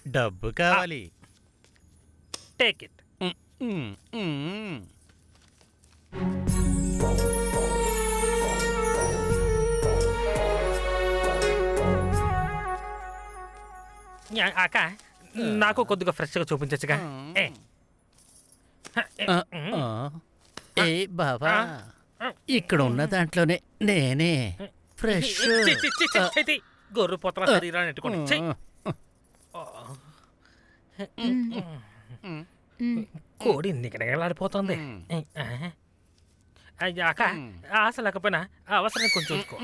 డబ్బు కావాలి. Take it. హ్మ్, హ్మ్. అక్క నాకు కొద్దిగా ఫ్రెష్గా చూపించచ్చుగా. ఏ. ఆ, ఆ. ఏ బాబా, ఇక్కడ ఉన్న దాంట్లోనే నేనే ఫ్రెష్. చి, చి, చి, చి, చి, చి. గొర్రె పోతల శరీరాన్ని ఎట్టుకోండి. ఛీ. కోడి నిగడగలాడిపోతుంది. అక్క ఆశ లేకపోయినా ఆ అవసరం కొంచెం ఉంచుకో.